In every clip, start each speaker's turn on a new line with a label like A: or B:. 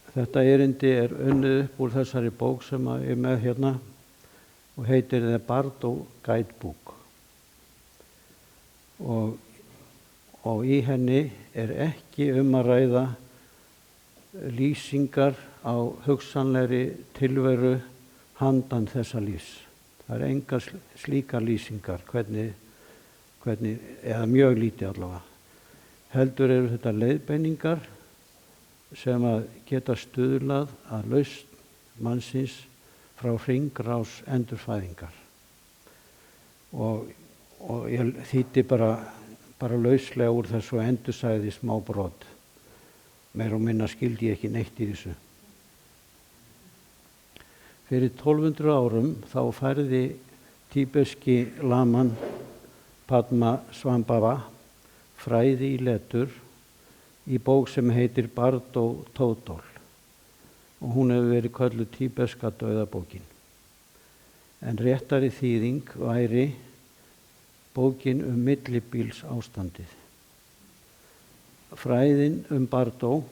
A: Þetta erindi unnið upp úr þessari bók sem ég er með hérna og heitir The Bardo Guidebook. Og í henni ekki að ræða lýsingar á hugsanlegri tilveru handan þessa lífs. Það engar slíkar lýsingar, hvernig, eða mjög lítið allavega. Heldur eru þetta leiðbeiningar sem að geta stuðlað að lausn mannsins frá hringrás endurfæðingar. Og ég þýddi bara lauslega úr þessu og endursagði smá brot. Meira og minna skildi ég ekki neitt í þessu. Fyrir 1200 árum þá færði tíbeski laman Padmasambhava fræði í letur í bók sem heitir Bardo Total og hún hefur verið kölluð tíbeska dauðabókin. En réttari þýðing væri bókin millibíls ástandið. Fræðin Bardo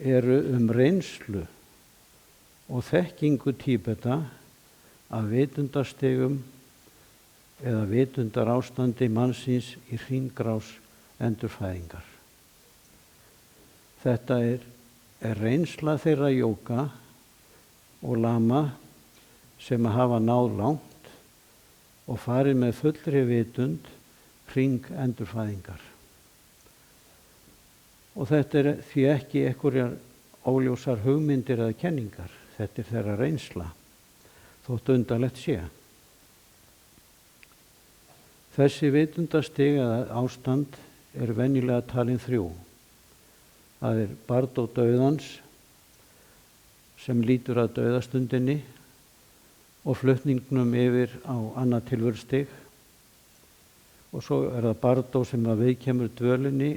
A: eru reynslu og þekkingu Tíbeta af vitundastigum eða vitundarástandi mannsins í hringrás endurfæðingar. Þetta reynsla þeirra jóga og lama sem hafa náð langt og farið með fullri vitund hring endurfæðingar. Og þetta því ekki einhverjar óljósar hugmyndir eða kenningar. Þetta þeirra reynsla, þótt undarlegt sé. Þessi vitundastig eða ástand venjulega talin 3. Það Bardo dauðans sem lýtur að dauðastundinni og flutningnum yfir á annað tilverustig. Og svo það Bardo sem að viðkemur dvölinni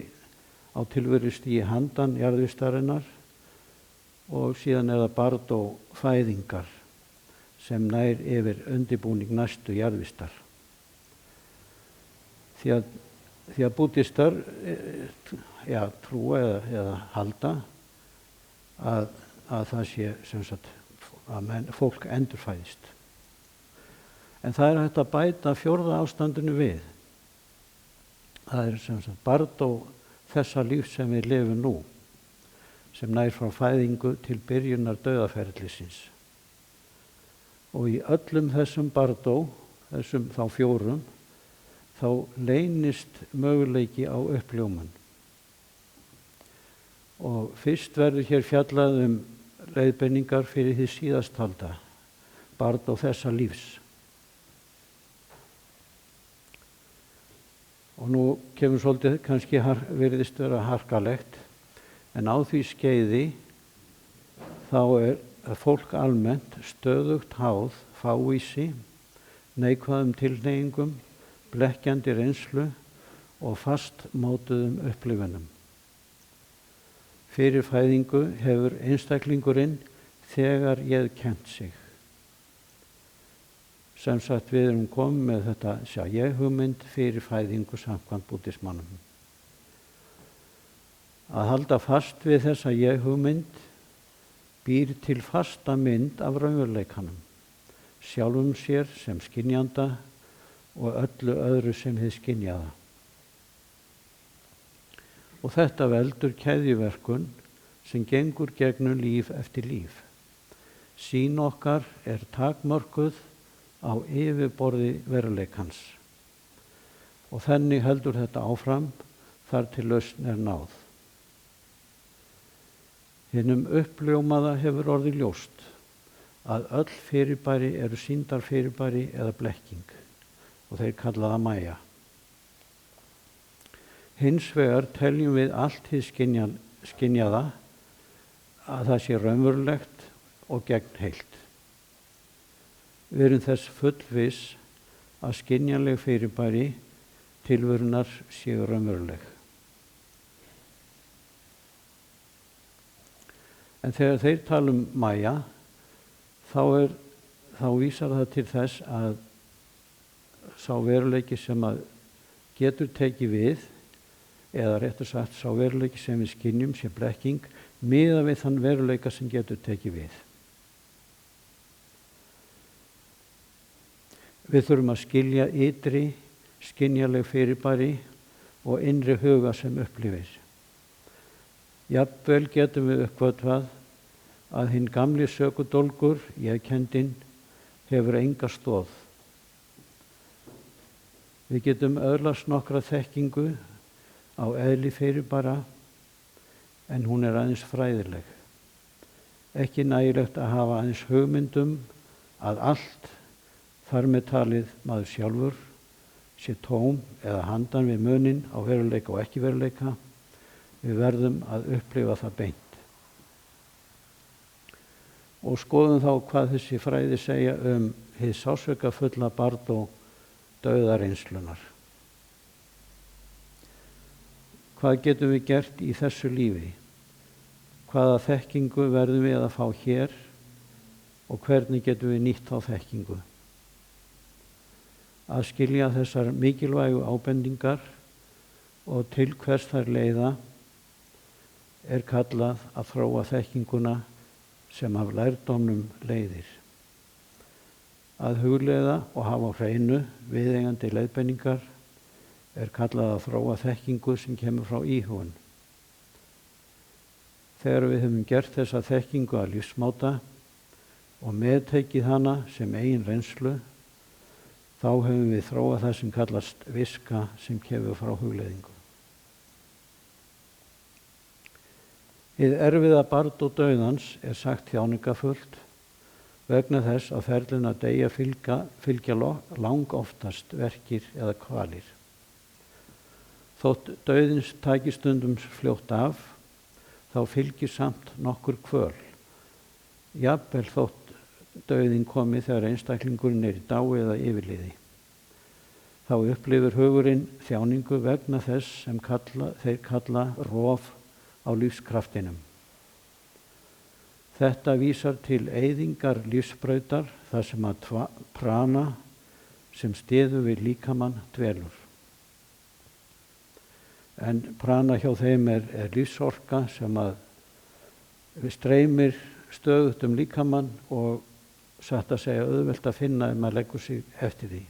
A: á tilverustigi handan jarðvistarinnar og síðan það Bardo fæðingar sem nær yfir undirbúning næstu jarðvistar. Því að búddistar trúa eða halda að það sé sem sagt að fólk endurfæðist. En það hægt að bæta 4. ástandinu við. Það sem sagt Bardo þessa lífs sem við lifum nú, sem nær frá fæðingu til byrjunar dauðaferlisins. Og í öllum þessum Bardo, þessum þá 4, þá leynist möguleiki á uppljómun. Og fyrst verður hér fjallað leiðbeiningar fyrir því síðasttalda, Bardo þessa lífs. Og nú kemur svolítið kannski virðist vera harkalegt, en á því skeiði þá fólk almennt stöðugt háð fávísi, neikvæðum tilhneigingum, blekkjandi reynslu og fastmótuðum upplifunum. Fyrir fæðingu hefur einstaklingurinn þegar kennt sig. Sem sagt við komið með þetta ég-hugmynd fyrir fæðingu samkvæmt búddismanum. Að halda fast við þessa ég-hugmynd býr til fasta mynd af raunveruleikanum, sjálfum sér sem skynjanda og öllu öðru sem hið skynjaða. Og þetta veldur keðjuverkun sem gengur gegnum líf eftir líf. Sýn okkar takmörkuð á yfirborði veruleikans. Og þannig heldur þetta áfram þar til lausn náð. Hinum uppljómaða hefur orðið ljóst að öll fyrirbæri eru sýndarfyrirbæri eða blekking og þeir kalla það Maya. Hins vegar teljum við allt hið skynjaða að það sé raunverulegt og gegnheilt. Við erum þess fullviss að skynjanleg fyrirbæri tilverunar séu raunveruleg. En þegar þeir tala Maya, þá vísar það til þess að sá veruleiki sem að getur tekið við eða réttur sagt sá veruleiki sem við skynjum sé blekking miðað við þann veruleika sem getur tekið við. Við þurfum að skilja ytri, skynjaleg fyrirbæri og innri huga sem upplifir. Jafnvel getum við uppgötvað að hinn gamli sökudólgur, ég-kenndin, hefur enga stoð. Við getum öðlast nokkra þekkingu á eðli fyrirbæra en hún er aðeins fræðileg. Ekki nægilegt að hafa aðeins hugmyndum að allt, þar með talið maður sjálfur, sé tóm eða handan við muninn á veruleika og ekki veruleika. Við verðum að upplifa það beint. Og skoðum þá hvað þessi fræði segja hið sársaukafulla barndóm dauðareynslunnar. Hvað getum við gert í þessu lífi? Hvaða þekkingu verðum við að fá hér og hvernig getum við nýtt þá þekkingu? Að skilja þessar mikilvægu ábendingar og til hvers þær leiða er kallað að þróa þekkinguna sem af lærdómnum leiðir. Að hugleiða og hafa á hreinu viðeigandi leiðbeiningar er kallað að þróa þekkingu sem kemur frá íhugun. Þegar við höfum gert þessa þekkingu að lífsmáta og meðtekið hana sem eigin reynslu, þá höfum við þróað það sem kallast viska sem kemur frá hugleiðingu. Hið erfiða barndóm dauðans er sagt þjáningafullt vegna þess að ferlinu að deyja fylgja langoftast verkir eða kvalir. Þótt dauðins taki stundum fljótt af, þá fylgir samt nokkur kvöl. Jafnvel þótt dauðinn komi þegar einstaklingurinn er í dái eða yfirliði. Þá upplifir hugurinn þjáningu vegna þess sem þeir kalla rof á lífskraftinum. Þetta vísar til eyðingar lífsbrautar þar sem að prana sem styður við líkamann dvelur. En prana hjá þeim er lífsorka sem að streymir stöðugt líkamann og satt að segja auðvelt að finna ef maður leggur sig eftir því.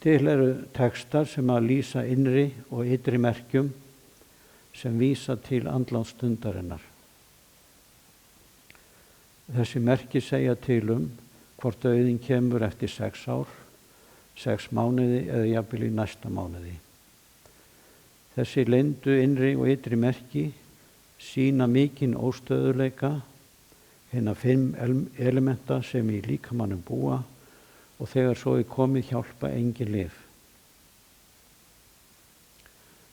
A: Til eru textar sem að lýsa innri og ytri merkjum sem vísa til andlátstundarinnar. Þessi merki segja til hvort dauðinn kemur eftir 6 ár, 6 mánuði eða jafnvel í næsta mánuði. Þessi leyndu innri og ytri merki sýna mikinn óstöðuleika hinna 5 elementa sem í líkamannum búa og þegar svo er komið hjálpa engin lyf.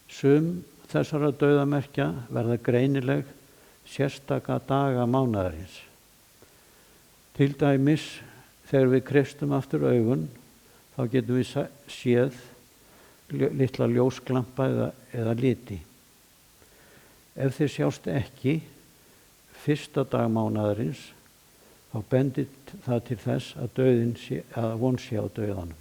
A: Sum þessara dauðamerkja verða greinileg sérstaka daga mánaðarins. Til dæmis þegar við kreistum aftur augun þá getum við séð litla ljósglampa eða liti. Ef þeir sjást ekki fyrsta dag mánaðarins þá bendir það til þess að von sé á dauðanum.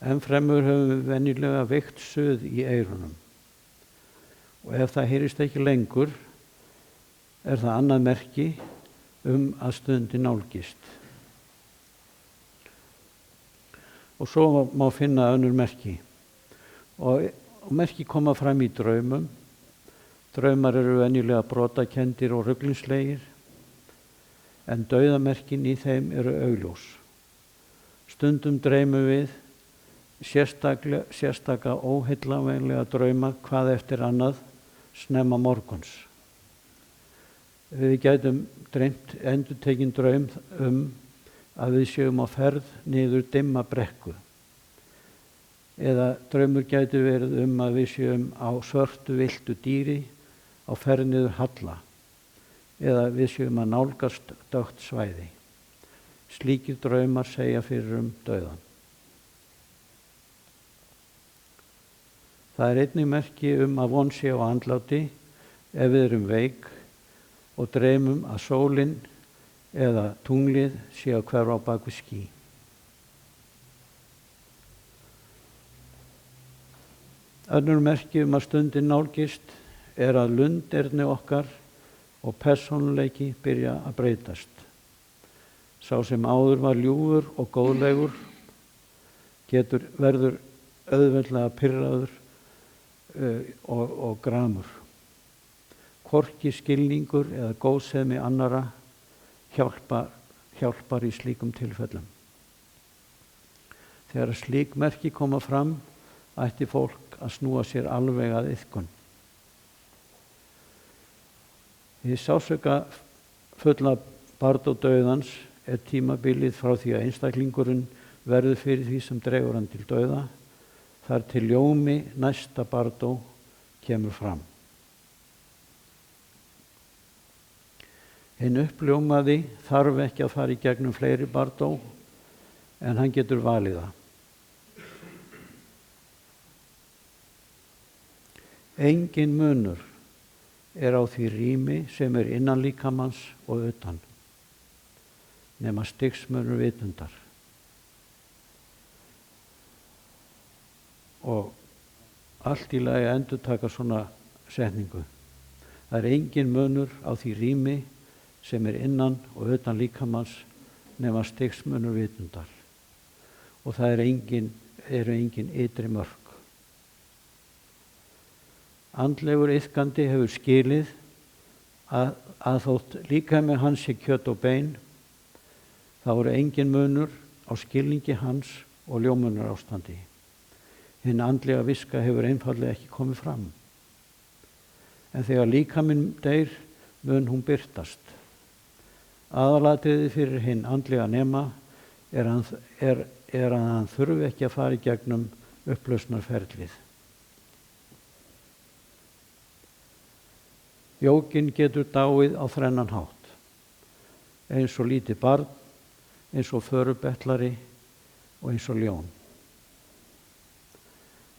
A: Ennfremur höfum við venjulega veikt suð í eyrunum og ef það heyrist ekki lengur er það annað merki að stundin nálgist. Og svo má finna önnur merki og merki koma fram í draumum. Draumar eru venjulega brotakenndir og ruglingslegir, en dauðamerkin í þeim eru augljós. Stundum dreymum við sérstaka óheillavænlega drauma hvað eftir annað snemma morguns. Við gætum dreymt endurtekinn draum að við séum á ferð niður dimma brekku. Eða draumur gæti verið að við séum á svörtu villtu dýri á ferð niður halla eða við séum að nálgast dökkt svæði. Slíkir draumar segja fyrir dauðan. Það er einnig merki að von sé á andláti ef við erum veik og dreymum að sólin eða tunglið sé að hverfa á bak við ský. Önnur merki að stundin nálgist að lunderni okkar og persónuleiki byrja að breytast. Sá sem áður var ljúfur og góðlegur verður auðveldlega pirraður og gramur. Hvorki skilningur eða góðsemi annara hjálpar í slíkum tilfellum. Þegar slík merki koma fram, ætti fólk að snúa sér alveg að iðkun. Hið sársaukafulla bardódauðans tímabilið frá því að einstaklingurinn verður fyrir því sem dregur hann til dauða, þar til ljómi næsta bardó kemur fram. Hinn uppljómaði þarf ekki að fara í gegnum fleiri bardó en hann getur valið það. Engin munur á því rými sem innan líkamans og utan, nema stigsmunur vitundar. Og allt í lagi að endurtaka svona setningu. Það engin munur á því rými sem innan og utan líkamans, nema stigsmunur vitundar. Og það eru engin ytri mörk. Andlegur iðkandi hefur skilið að þótt líkami hans sé kjöt og bein, þá eru engin munur á skilningi hans og ljómunar ástandi. Hinn andlega viska hefur einfaldlega ekki komið fram. En þegar líkaminn deyr, mun hún birtast. Aðalatriði fyrir hinn andlega nema að hann þurfi ekki að fara í gegnum upplausnarferlið. Jóginn getur dáið á þrennan hátt, eins og lítið barn, eins og förubettlari og eins og ljón.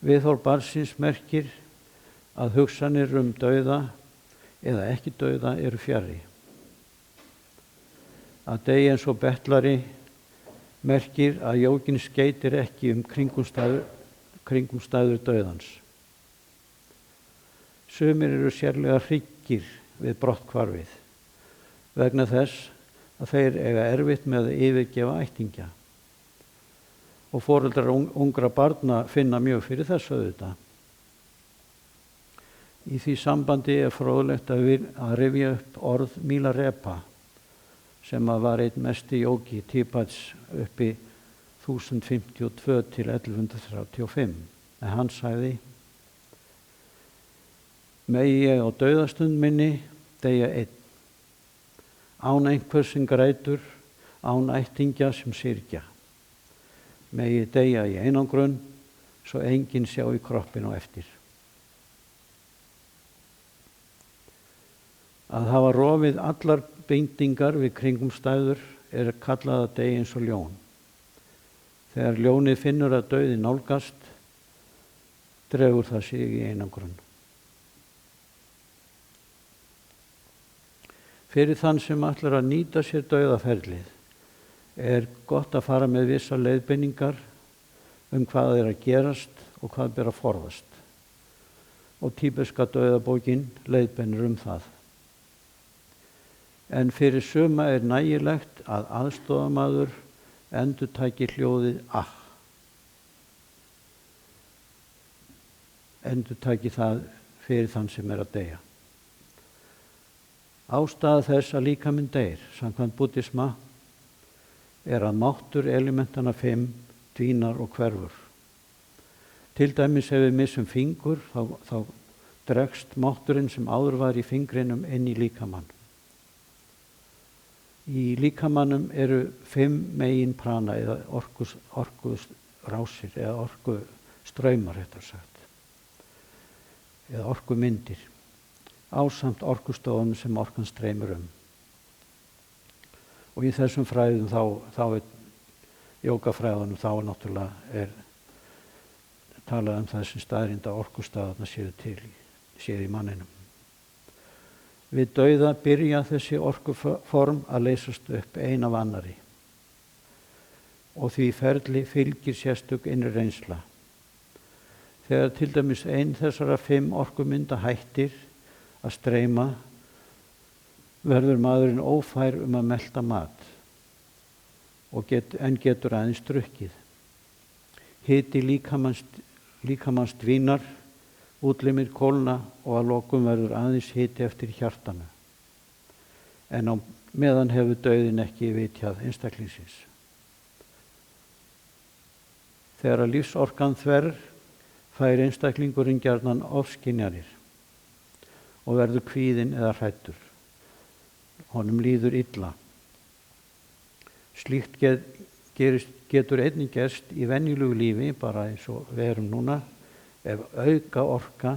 A: Viðhorf barnsins merkir að hugsanir dauða eða ekki dauða eru fjarri. Að deyja eins og bettlari merkir að jóginn skeytir ekki kringumstæður dauðans. Sumir eru sérlega hryggir við brotthvarfið vegna þess að þeir eiga erfitt með að yfirgefa ættingja. Og foreldrar ungra barna finna mjög fyrir þessu auðvitað. Í því sambandi fróðlegt að rifja upp orð Milarepa, sem var einn mesti jógi Tíbets uppi 1052 til 1135. En hann sagði: Megi ég á dauðastund minni deyja einn, án einhvers sem grætur, án ættingja sem syrgja. Megi ég deyja í einangrun, svo enginn sjá í kroppin á eftir. Að hafa rofið allar bindingar við kringumstæður kallað að deyja eins og ljón. Þegar ljónið finnur að dauði nálgast, dregur það sig í einangrun. Fyrir þann sem ætlar að nýta sér dauðaferlið gott að fara með vissa leiðbeiningar hvað að gerast og hvað ber að forðast. Og tíbeska dauðabókin leiðbeinir það. En fyrir suma nægilegt að aðstoðarmaður endurtaki hljóðið endurtaki það fyrir þann sem að deyja. Ástæða þess að líkaminn deyr, samkvæmt búddisma, að máttur elementana 5 dvínar og hverfur. Til dæmis ef við missum fingur, þá dregst mátturinn sem áður var í fingrinum inn í líkamann. Í líkamannum eru 5 megin prana eða orkurásir eða orkustraumar, eða orkumyndir, ásamt orkustofum sem orkan streymir Og í þessum fræðum þá jógafræðunum þá náttúrulega talað þessi staðreynda orkustafarnir séu í manninum. Við dauða byrja þessi orkuform að leysast upp ein af annarri. Og því ferli fylgir sérstök innri reynsla. Þegar til dæmis ein þessara 5 orkumynda hættir að streyma, verður maðurinn ófær að melta mat en getur aðeins drukkið. Hiti líkamans dvínar, útlimir kólna og að lokum verður aðeins hiti eftir hjartanu. En á meðan hefur dauðinn ekki vitjað einstaklingsins. Þegar að lífsorkan þverr, fær einstaklingurinn gjarnan ofskynjanir og verður kvíðinn eða hræddur. Honum líður illa. Slíkt getur einnig gerst í venjulegu lífi, bara eins og við erum núna, ef auka orka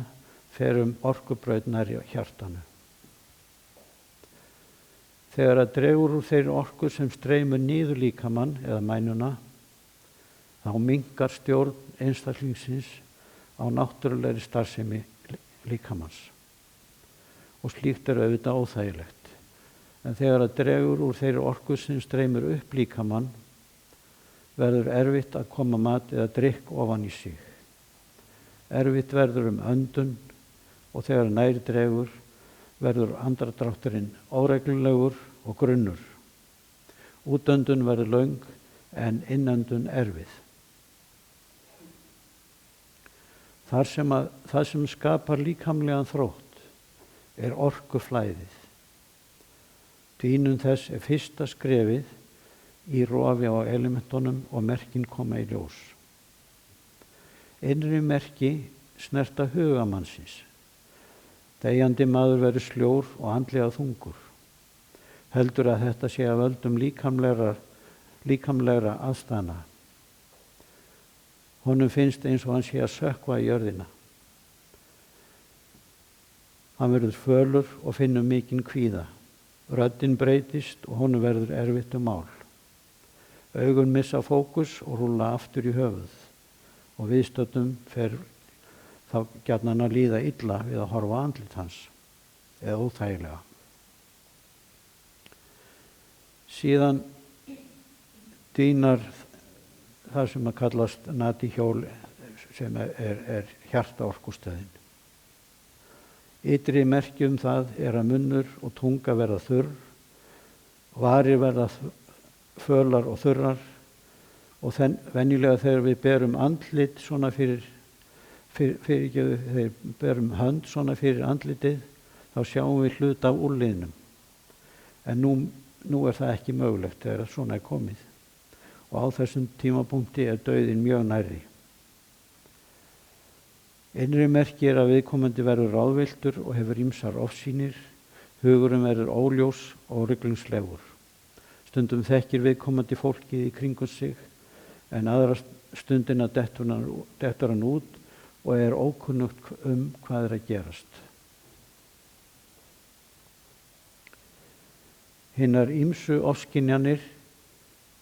A: fer orkubraut nærri hjartanu. Þegar að dregur úr þeirri orku sem streymur niður líkamann eða mænuna, þá minnkar stjórn einstaklingsins á náttúrulegri starfsemi líkamanns. Og slíkt auðvitað óþægilegt. En þegar að dregur úr þeirri orku sem streymur upp líkamann, verður erfitt að koma mat eða drykk ofan í sig. Erfitt verður öndun og þegar nær dregur verður andardrátturinn óreglulegur og grunnur. Útöndun verður löng en innöndun erfið. Það sem skapar líkamlegan þrótt orkuflæðið. Dvínun þess fyrsta skrefið í rofi á elementunum og merkin koma í ljós. Innri merki snerta hugamannsins. Deyjandi maður verður sljór og andlega þungur. Heldur að þetta sé af völdum líkamlegra aðstæðna. Honum finnst eins og hann sé að sökkva í jörðina. Hann verður fölur og finnur mikinn kvíða. Röddin breytist og honum verður erfitt mál. Augun missa fókus og rúlla aftur í höfuð og viðstöddum fer þá gjarnan að líða illa við að horfa á andlit hans eða óþægilega. Síðan dvínar það sem að kallast natihjól sem er hjartaorkustöðin. Ytri merki það að munnur og tunga verða þurr, varir verða fölar og þurrar og venjulega þegar við berum andlit svona þegar berum hönd svona fyrir andlitið, þá sjáum við hluta af úlliðnum. En nú það ekki mögulegt þegar svona komið og á þessum tímapunkti dauðinn mjög nærri. Innri merki að viðkomandi verður ráðvilltur og hefur ýmsar ofsýnir, hugurinn verður óljós og ruglingslegur. Stundum þekkir viðkomandi fólkið í kringum sig, en aðra stundina dettur hann út og ókunnugt hvað að gerast. Hinar ýmsu ofskynjanir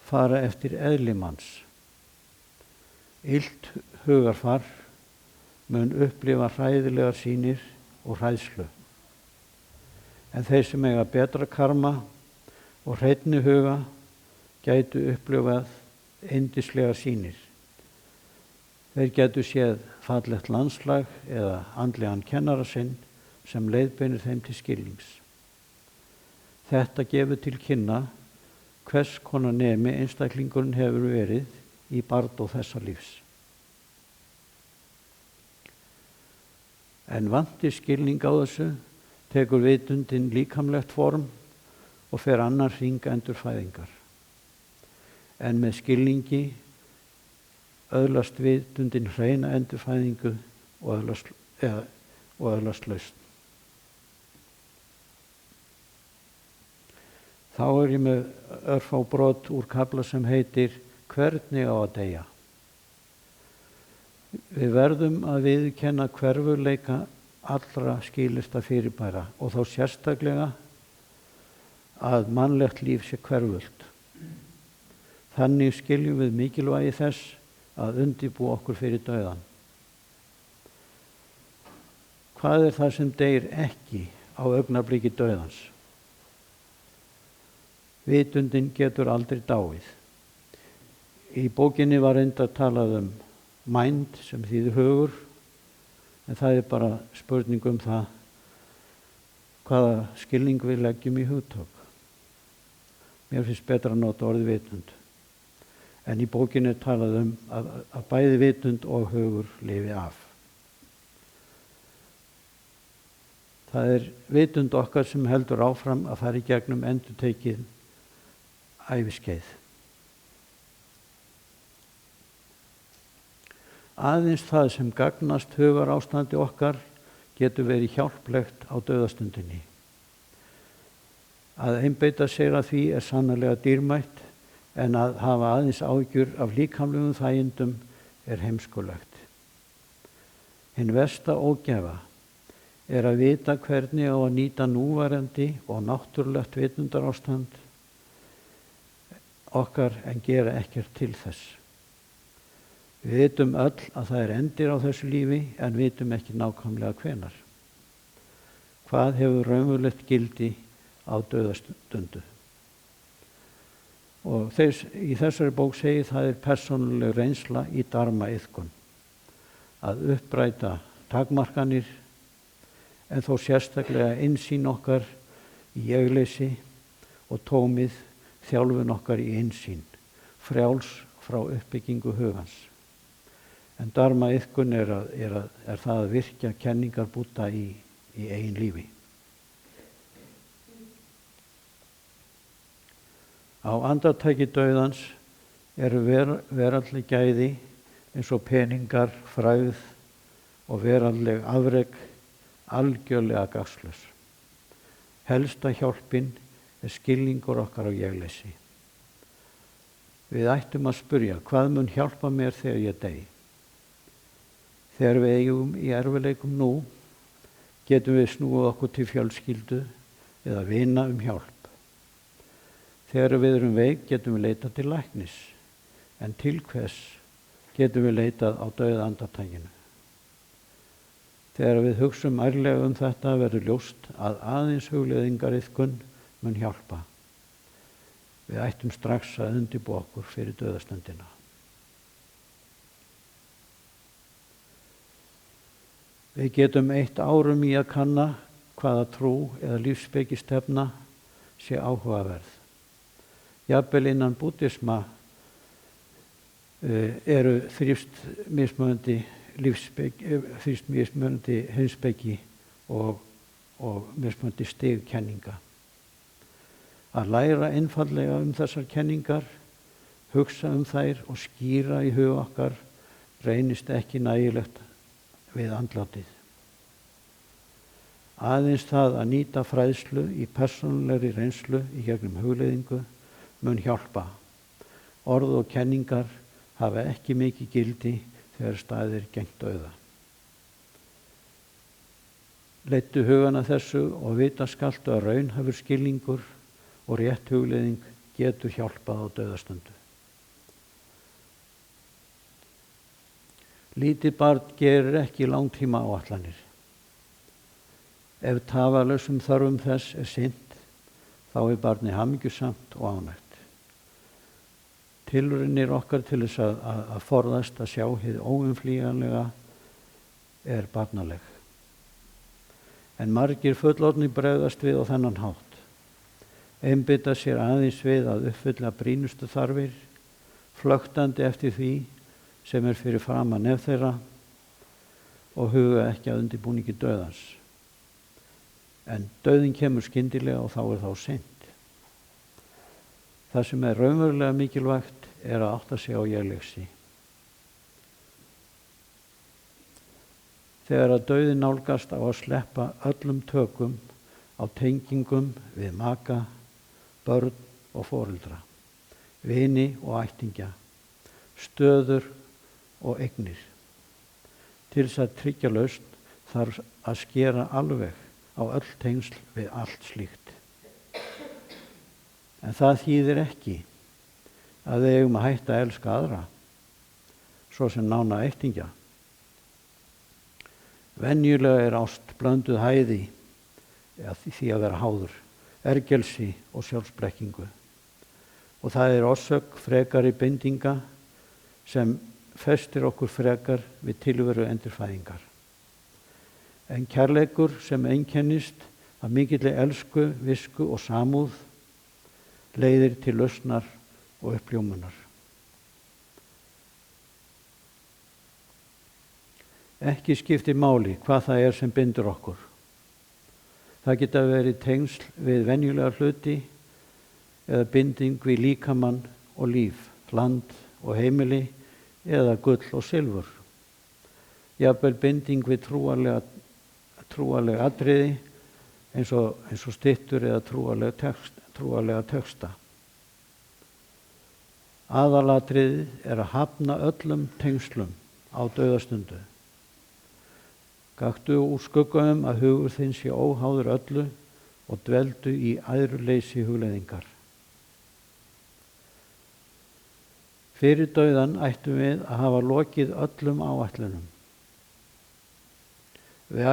A: fara eftir eðli manns. Illt hugarfar mun upplifa hræðilegar sýnir og hræðslu. En þeir sem eiga betra karma og hreinni huga gætu upplifað yndislegar sýnir. Þeir gætu séð fallegt landslag eða andlegan kennara sinn sem leiðbeinir þeim til skilnings. Þetta gefur til kynna hvers konar nemi einstaklingurinn hefur verið í barndóð þessa lífs. En vanti skilning á þessu, tekur vitundin líkamlegt form og fer annar hring endurfæðingar. En með skilningi öðlast vitundin hreina endurfæðingu og öðlast lausn. Þá ég með örfá brot úr kafla sem heitir Hvernig á að deyja. Við verðum að viðurkenna hverfurleika allra skilyrta fyrirbæra og þá sérstaklega að mannlegt líf sé hverfult. Þannig skiljum við mikilvægi þess að undirbúa okkur fyrir dauðann. Hvað það sem deyr ekki á augnabliki dauðans? Vitundin getur aldrei dáið. Í bókinni var reyndar talað mind sem þýðir hugur En það er bara spurning það hvaða skilning við leggjum í hugtök. Mér finnst betra að nota orðið vitund. En í bókinni er talað að bæði vitund og hugur lifi af. Það er vitund okkar sem heldur áfram að fara í gegnum endurtekið æviskeið. Aðeins það sem gagnast hugarástandi okkar getur verið hjálplegt á dauðastundinni. Að einbeita sér að því er sannarlega dýrmætt, en að hafa aðeins áhyggjur af líkamlegum þægindum er heimskulegt. Hinn versta ógæfa er að vita hvernig á að nýta núverandi og náttúrulegt vitundarástand okkar en gera ekkert til þess. Við vitum öll að það er endir á þessu lífi en vitum ekki nákvæmlega hvenær. Hvað hefur raunverulegt gildi á dauðastundu? Og í þessari bók segir það er persónuleg reynsla í dharma-iðkun. Að uppræta takmarkanir en þó sérstaklega innsýn okkar í jegleysi og tómið þjálfun okkar í innsýn, frjáls frá uppbyggingu hugans. En dharma-iðkun er það að virkja kenningar Búdda í eigin lífi. Á andartaki dauðans eru veraldleg gæði eins og peningar, frægð og veraldleg afrek algjörlega gagnslaus. Helsta hjálpin er skilningur okkar á jegleysi. Við ættum að spyrja, hvað mun hjálpa mér þegar ég dey? Þegar við eigum í erfiðleikum nú, getum við snúið okkur til fjölskyldu eða vina hjálp. Þegar við erum veik getum við leitað til læknis, en til hvers getum við leitað á dauða andartakinu. Þegar við hugsum ærlega þetta verður ljóst að aðeins hugleiðingariðkun mun hjálpa. Við ættum strax að undirbúa okkur fyrir dauðastundina. Við getum eytt árum í að kanna hvaða trú eða lífsspekistefna sé áhugaverð. Jafnvel innan búddisma eru þrífst mismunandi heimspeki og mismunandi stigkenninga. Að læra einfaldlega þessar kenningar, hugsa þær og skýra í hug okkar reynist ekki nægilegt við andlátið. Aðeins það að nýta fræðslu í persónulegri reynslu í gegnum hugleiðingu mun hjálpa. Orð og kenningar hafa ekki mikið gildi þegar staðir gegn dauða. Leiddu hugana þessu og vita skaltu að raunhæfur skilningur og rétt hugleiðing getur hjálpað á dauðastundu. Lítið barn gerir ekki langtíma áætlanir. Ef tafarlausum þörfum þess er sinnt, þá er barnið hamingjusamt og ánægt. Tilraunir okkar til þess að forðast að sjá hið óumflýjanlega er barnaleg. En margir fullorðnir bregðast við á þennan hátt. Einbeita sér aðeins við að uppfylla brýnustu þarfir, flöktandi eftir því sem er fyrir framan nef þeirra og huga ekki að undirbúningi dauðans. En dauðinn kemur skyndilega og þá er þá seint. Það sem er raunverulega mikilvægt er að átta sig á jegleysi. Þegar að dauðinn nálgast á að sleppa öllum tökum á tengingum við maka, börn og foreldra, vini og ættingja, stöður og eignir. Til þess að tryggja lausn þarf að skera alveg á öll tengsl við allt slíkt. En það þýðir ekki að við eigum að hætta að elska aðra, svo sem nána ættingja. Venjulega er ást blönduð hæði, því að vera háður, ergelsi og sjálfsblekkingu. Og það er orsök frekari bindinga sem festir okkur frekar við tilveru endurfæðingar. En kærleikur sem einkennist af mikilli elsku, visku og samúð leiðir til lausnar og uppljómunar. Ekki skiptir máli hvað það sem bindur okkur. Það geta verið tengsl við venjulega hluti eða binding við líkamann og líf, land og heimili eða gull og silfur. Jafnvel binding við trúarlega atriði eins og styttur eða trúarlega texta. Aðalatriðið er að hafna öllum tengslum á dauðastundu. Gakktu úr skugganum að hugur þinn sé óháður öllu og dveldu í æðruleysi hugleiðingar. Fyrir dauðan ættum við að hafa lokið öllum áætlunum. Við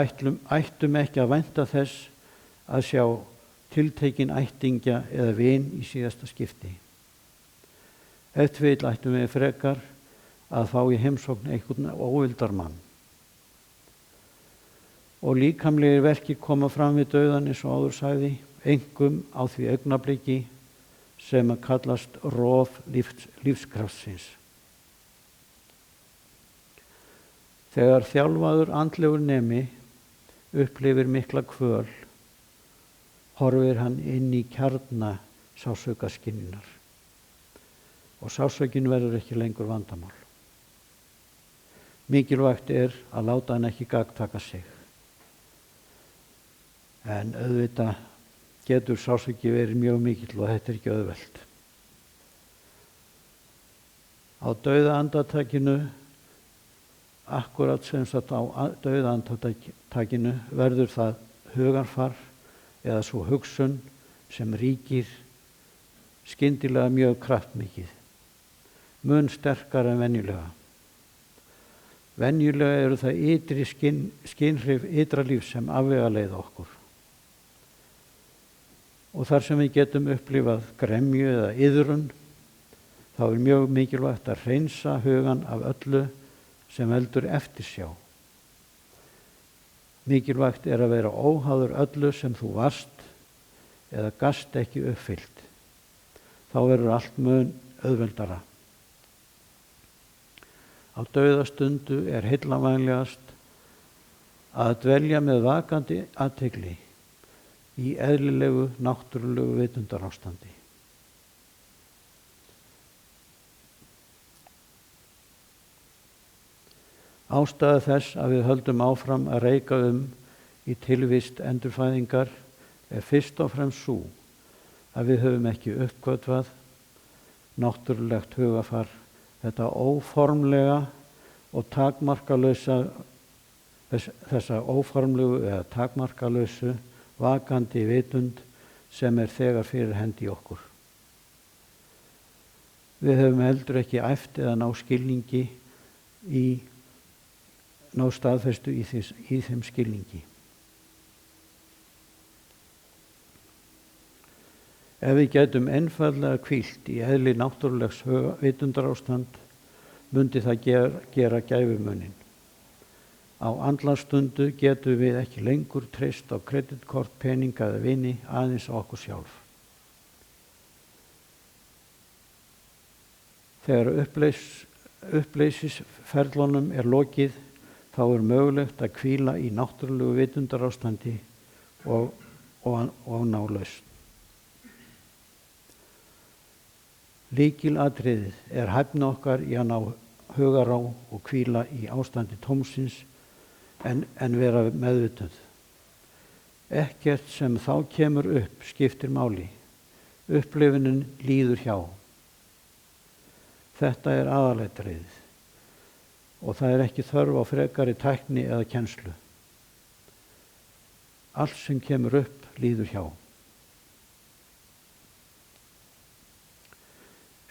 A: ættum ekki að vænta þess að sjá tiltekinn ættingja eða vin í síðasta skipti. Ef til vill ættum við frekar að fá í heimsókn einhvern óvildarmann. Og líkamlegir verki koma fram við dauðan eins og áður sagði, einkum á því augnabliki sem að kallast rof lífskraftsins. Þegar þjálfaður andlegur nemi upplifir mikla kvöl, horfir hann inn í kjarna sársaukaskynjunar og sársaukin verður ekki lengur vandamál. Mikilvægt er að láta hann ekki gagntaka sig. En auðvitað getur sársauki verið mjög mikill og þetta er ekki auðvelt. Á dauðaandartakinu, akkurat sem sagt á dauðaandartakinu verður það hugarfar eða svo hugsun sem ríkir skyndilega mjög kraftmikið, mun sterkar en venjulega. Venjulega eru það ytri skynhrif ytra líf sem afvegaleiða okkur. Og þar sem við getum upplifað gremju eða iðrun, þá er mjög mikilvægt að hreinsa hugan af öllu sem veldur eftirsjá. Mikilvægt er að vera óháður öllu sem þú varst eða gast ekki uppfyllt. Þá verður allt mun auðveldara. Á dauðastundu er heillavænlegast að dvelja með vakandi athygli í eðlilegu, náttúrulegu vitundarástandi. Ástæða þess að við höldum áfram að reika í tilvist endurfæðingar er fyrst og fremst sú að við höfum ekki uppgötvað náttúrulegt hugafar, þetta óformlega og þessa óformlegu eða takmarkalausu vakandi vitund sem er þegar fyrir hendi okkur. Við höfum heldur ekki æft eða ná staðfestu í þeim skilningi. Ef við gætum einfaldlega hvílt í eðli náttúrulegs vitundarástand, mundi það gera gæfumuninn. Á andlastundu getum við ekki lengur treyst á kreditkort, peninga eða vini, aðeins á okkur sjálf. Þegar uppleysisferlunum er lokið, þá er mögulegt að hvíla í náttúrulegu vitundarástandi og ná lausn. Lykilatriðið er hæfni okkar í að ná hugarró og hvíla í ástandi tómsins en vera meðvituð. Ekkert sem þá kemur upp skiptir máli. Upplifunin líður hjá. Þetta er aðalatriðið og það er ekki þörf á frekari tækni eða kennslu. Allt sem kemur upp líður hjá.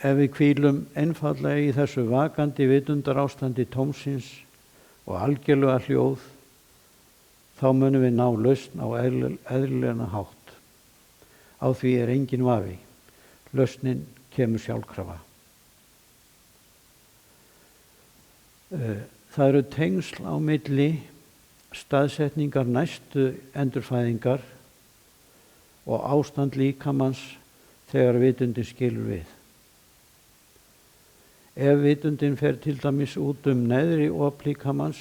A: Ef við hvílum einfaldlega í þessu vakandi vitundarástandi tómsins og algjörlega hljóð, þá munum við ná lausn á eðlilegan hátt. Á því er engin vafi. Lausnin kemur sjálfkrafa. Það eru tengsl á milli staðsetningar næstu endurfæðingar og ástand líkamans þegar vitundin skilur við. Ef vitundin fer til dæmis út neðri op líkamans,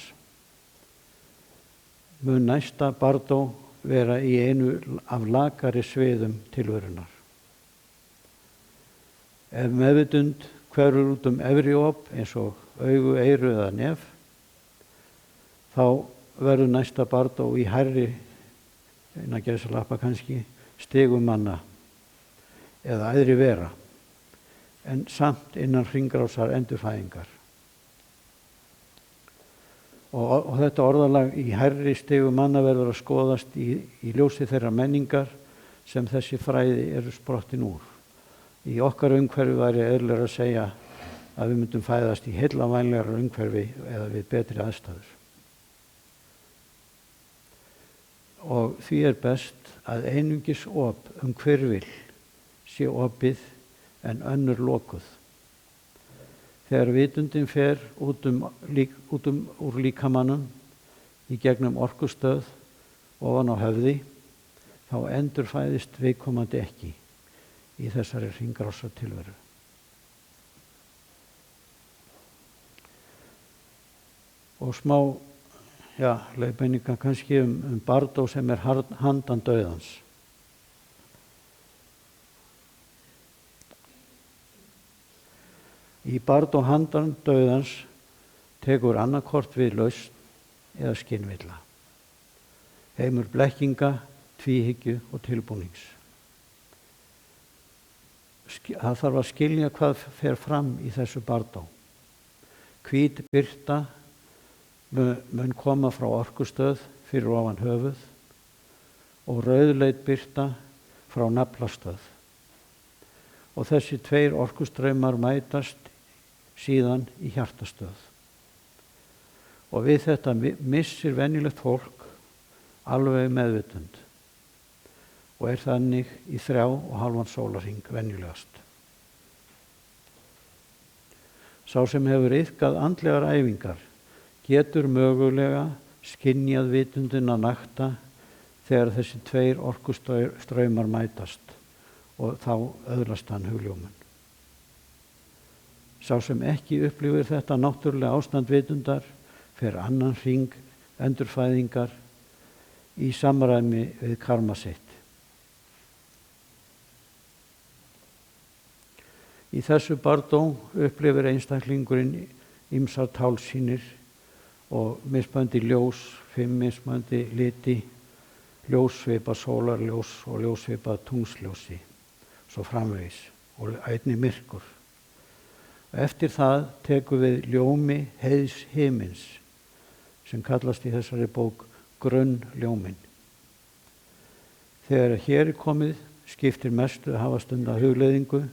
A: mun næsta bardó vera í einu af lakari sviðum tilverunar. Ef meðvitund hverfur út efri op eins og augu, eyru eða nef, þá verður næsta bardó í hærri, innan gæsalappa kannski, stigum manna eða æðri vera, en samt innan hringrásar endurfæðingar. Og þetta orðalag í hærri stigum manna verður að skoðast í ljósi þeirra menningar sem þessi fræði eru sprottin úr. Í okkar umhverfi væri eðlilegra að segja að við myndum fæðast í heillavænlegra umhverfi eða við betri aðstæður. Og því er best að einungis op hvirfil sé opið en önnur lokuð. Þegar vitundin fer úr líkamanum í gegnum orkustöð ofan á höfði, þá endurfæðist viðkomandi ekki í þessari hringrásar tilveru. Og smá leiðbeiningar kannski bardó sem er handan dauðans. Í bardó handan dauðans tekur annaðhvort við lausn eða skynvilla, heimur blekkinga, tvíhyggju og tilbúnings. Það þarf að skilja hvað fer fram í þessu bardó. Hvít birta mun koma frá orkustöð fyrir ofan höfuð og rauðleit birta frá naflastöð. Og þessi tveir orkustraumar mætast síðan í hjartastöð. Og við þetta missir venjulegt fólk alveg meðvitund og er þannig í 3,5 sólarhring venjulegast. Sá sem hefur iðkað andlegar æfingar getur mögulega skynjað vitundina nakta þegar þessi tveir orkustraumar mætast og þá öðlast hann hugljómun. Sá sem ekki upplifir þetta náttúrulega ástand vitundar fer annan hring endurfæðingar í samræmi við karma sitt. Í þessu bardó upplifir einstaklingurinn ýmsar tálsýnir og mismunandi ljós, 5 mismunandi liti, ljóssvipað sólarljós og ljóssvipað tunglsljósi, svo framvegis, og einnig myrkur. Eftir það tekur við ljómi heiðs himins, sem kallast í þessari bók grunnljómin. Þegar hér er komið skiptir mestu að hafa stund að hugleiðingu,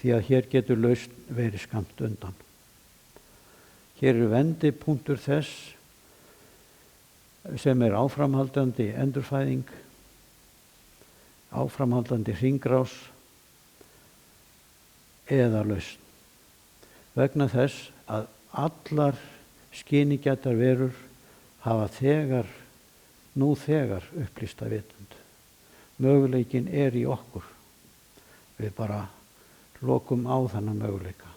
A: því að hér getur lausn verið skammt undan. Hér er vendipunktur þess sem er áframhaldandi endurfæðing, áframhaldandi hringrás eða lausn. Vegna þess að allar skynigætar verur hafa nú þegar upplýsta vitund. Möguleikin er í okkur. Við bara lokum á þennan möguleika.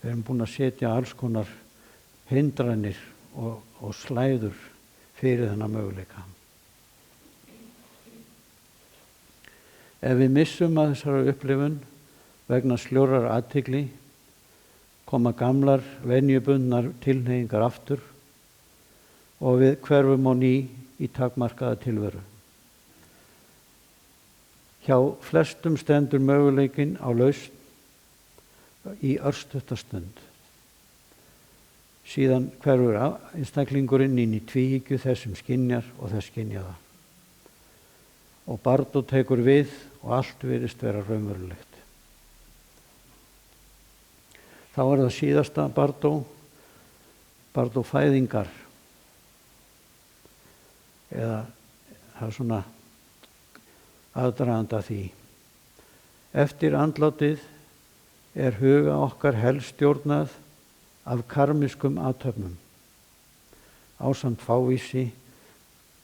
A: Við erum búin að setja alls konar hindranir og slæður fyrir þennan möguleika. Ef við missum að þessari upplifun vegna sljórar athygli, koma gamlar venjubundnar tilhneigingar aftur og við hverfum á ný í takmarkaða tilveru. Hjá flestum stendur möguleikinn á lausn í örstutta stund. Síðan hverfur einstaklingurinn inn í tvíhyggju þess sem skynjar og þess skynjaða. Og bardó tekur við og allt virðist vera raunverulegt. Þá er það síðasta bardó fæðingar. Eða það er svona aðdraganda því. Eftir andlátið er huga okkar helst stjórnað af karmiskum athöfnum. ásamt fávísi,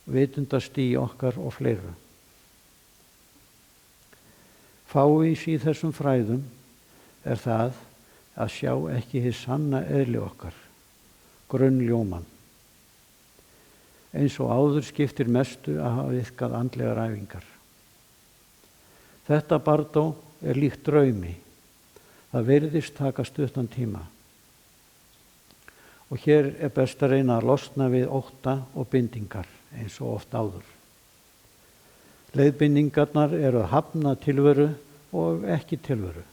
A: vitundastigi okkar og fleiru. Fávísi í þessum fræðum er það að sjá ekki hið sanna eðli okkar, grunnljóman. Eins og áður skiptir mestu að hafa iðkað andlegar æfingar. Þetta bardó er líkt draumi. Það virðist taka stuttan tíma. Og hér er best að reyna að losna við ótta og bindingar eins og oft áður. Leiðbindingarnar eru að hafna tilveru og ekki tilveru.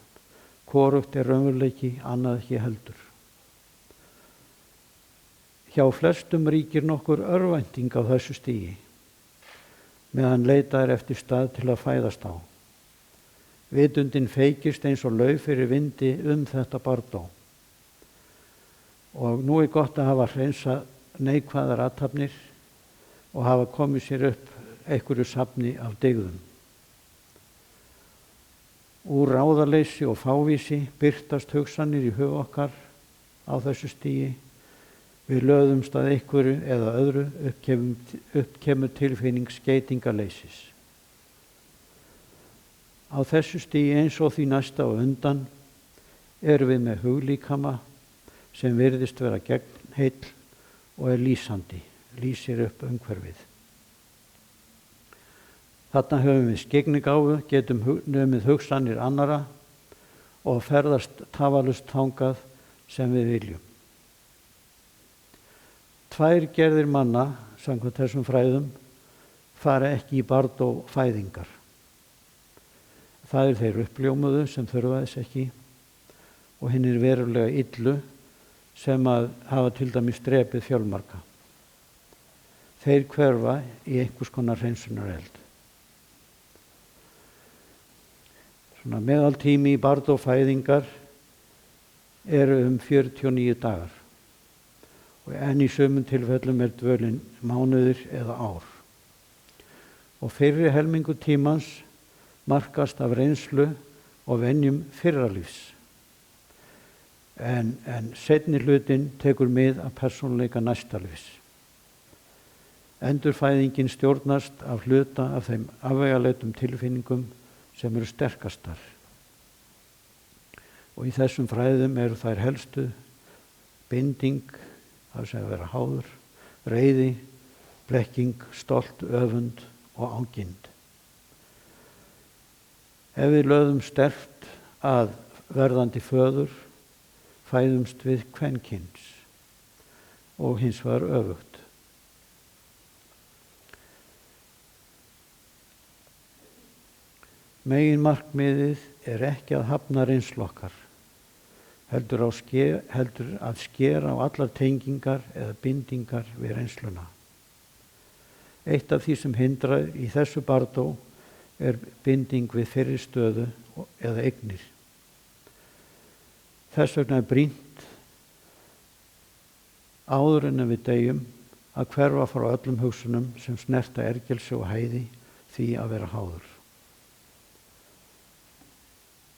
A: Hvorugt er raunveruleiki, annað ekki heldur. Hjá flestum ríkir nokkur örvænting á þessu stigi, meðan leitað er eftir stað til að fæðast á. Vitundin feykist eins og lauf fyrir vindi þetta bardó. Og nú er gott að hafa hreinsa neikvæðar athafnir og hafa komið sér upp einhverju safni af dygðum. Úr ráðaleysi og fávísi birtast hugsanir í hug okkar á þessu stigi. Við löðumst að einhverju eða öðru uppkemur tilfinning skeytingarleysis. Á þessu stigi eins og því næsta og undan erum við með huglíkama sem virðist vera gegnheill og er lýsandi, lýsir upp umhverfið. Þarna höfum við skyggnigáfu, getum numið hugsanir annara og ferðast tafarlaust þangað sem við viljum. Tvær gerðir manna, samkvæmt þessum fræðum, fara ekki í bardó fæðingar. Það er þeir uppljómuðu sem þurfa þess ekki og hinnir verulega illu sem að hafa til dæmis drepið fjölmarga. Þeir hverfa í einhvers konar hreinsunareld. Svona meðaltími í bardó fæðingar eru 49 dagar. En í sumum tilfellum er dvölin mánuðir eða ár. Og fyrri helmingu tímans markast af reynslu og venjum fyrra lífs. En seinni hlutinn tekur mið af persónuleika næsta lífs. Endurfæðingin stjórnast af hluta af þeim afvegaleitum tilfinningum sem eru sterkastar. Og í þessum fræðum eru þær helstu binding, það sem að vera háður, reiði, blekking, stolt, öfund og ágirnd. Ef við löðum sterkt að verðandi föður, fæðumst við kvenkyns og hins vegar öfugt. Meginmarkmiðið er ekki að hafna reynslu okkar, heldur að skera á allar tengingar eða bindingar við reynsluna. Eitt af því sem hindrar í þessu bardó er binding við fyrri stöðu eða eignir. Þess vegna er brýnt áður en við deyjum að hverfa frá öllum hugsunum sem snerta ergelsi og hæði því að vera háður.